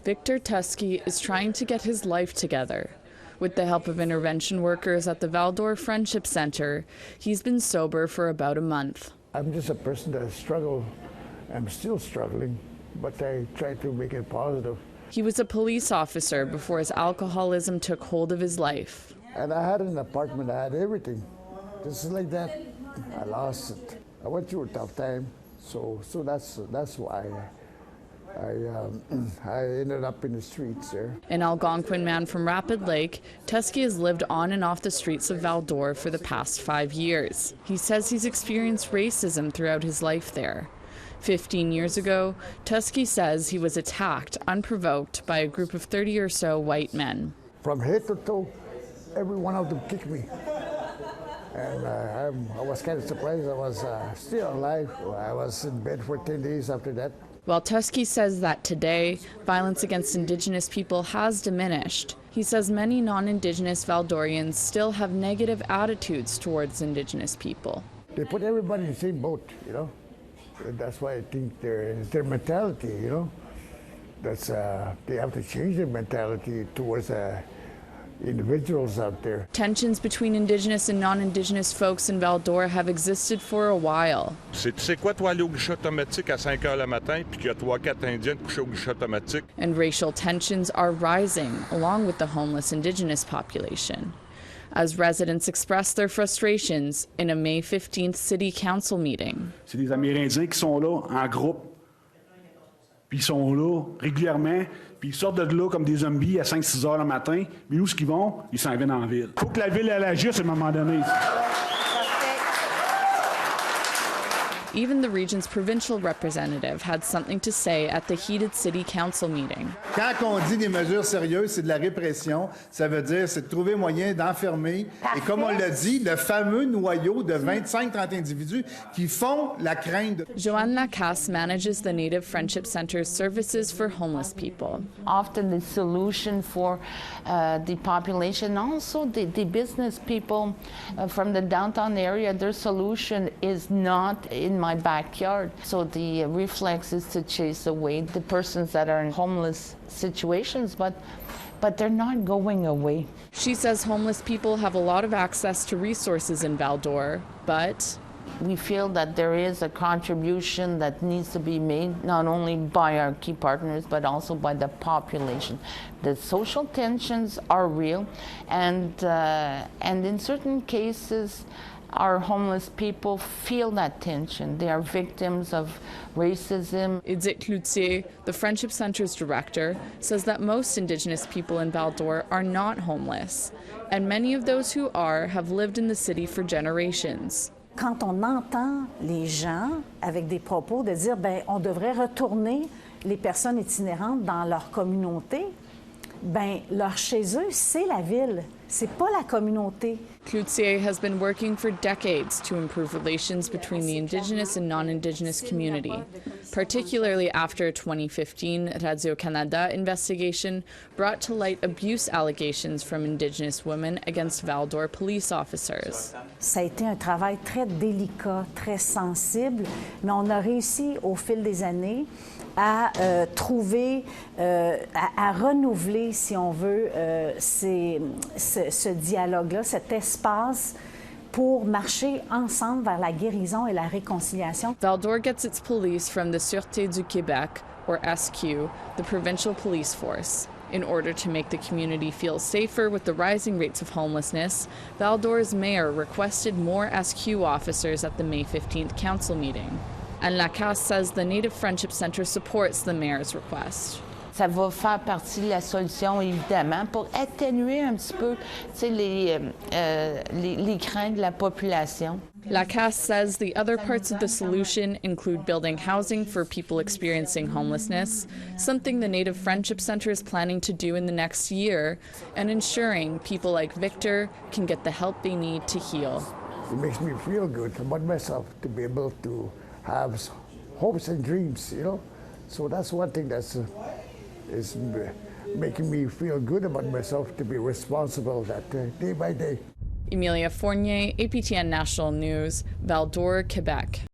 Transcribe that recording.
Victor Tusky is trying to get his life together. With the help of intervention workers at the Val D'Or Friendship Center, he's been sober for about a month. I'm just a person that struggled. I'm still struggling, but I try to make it positive. He was a police officer before his alcoholism took hold of his life. And I had an apartment, I had everything. Just like that, I lost it. I went through a tough time, so that's why I ended up in the streets there. An Algonquin man from Rapid Lake, Tusky has lived on and off the streets of Val D'Or for the past 5 years. He says he's experienced racism throughout his life there. 15 years ago, Tusky says he was attacked unprovoked by a group of 30 or so white men. From head to toe, every one of them kicked me. And I was kind of surprised I was still alive. I was in bed for 10 days after that. While Tusky says that today, violence against Indigenous people has diminished, he says many non-Indigenous Val D'Orians still have negative attitudes towards Indigenous people. They put everybody in the same boat, you know. And that's why I think their mentality, you know, that's they have to change their mentality towards individuals out there. Tensions between Indigenous and non-Indigenous folks in Val D'Or have existed for a while. C'est quoi toi aller au guichet automatique à 5 heures le matin puis qu'il y a 3-4 Indiens couchés au guichet automatique? And racial tensions are rising along with the homeless Indigenous population, as residents express their frustrations in a May 15th City Council meeting. C'est des Amérindiens qui sont là en groupe, puis ils sont là régulièrement, puis ils sortent de là comme des zombies à 5-6 heures le matin, mais où est-ce qu'ils vont? Ils s'en viennent en ville. Il faut que la ville elle agisse à un moment donné. Even the region's provincial representative had something to say at the heated city council meeting. Quand on dit des mesures sérieuses, c'est de la répression. Ça veut dire c'est de trouver moyen d'enfermer. Et comme on l'a dit, le fameux noyau de 25-30 individus qui font la crainte. Joanne Lacasse manages the Native Friendship Center's services for homeless people. Often the solution for the population, also the business people from the downtown area, their solution is not in my backyard. So the reflex is to chase away the persons that are in homeless situations, but they're not going away. She says homeless people have a lot of access to resources in Val D'Or, but we feel that there is a contribution that needs to be made not only by our key partners but also by the population. The social tensions are real, and in certain cases our homeless people feel that tension. They are victims of racism. Edith Cloutier, the Friendship Center's director, says that most Indigenous people in Val D'Or are not homeless, and many of those who are have lived in the city for generations. Quand on entend les gens avec des propos de dire ben on devrait retourner les personnes itinérantes dans leur communauté, ben leur chez eux c'est la ville, c'est pas la communauté. Cloutier has been working for decades to improve relations between the Indigenous and non-Indigenous community, particularly after a 2015 Radio-Canada investigation brought to light abuse allegations from Indigenous women against Val D'Or police officers. Ça a été un travail très délicat, très sensible, mais on a réussi au fil des années à trouver, à renouveler, si on veut, ce dialogue-là, cet espace pour marcher ensemble vers la guérison et la réconciliation. Val D'Or gets its police from the Sûreté du Québec, or SQ, the provincial police force. In order to make the community feel safer with the rising rates of homelessness, Val D'Or's mayor requested more SQ officers at the May 15th council meeting. And Lacasse says the Native Friendship Center supports the mayor's request. Ça va faire partie de la solution, évidemment, pour atténuer un petit peu les craintes de la population. Lacasse says the other parts of the solution include building housing for people experiencing homelessness, something the Native Friendship Center is planning to do in the next year, and ensuring people like Victor can get the help they need to heal. It makes me feel good about myself to be able to have hopes and dreams, you know. So that's one thing that's is making me feel good about myself, to be responsible that day by day. Emilia Fournier, APTN National News, Val D'Or, Quebec.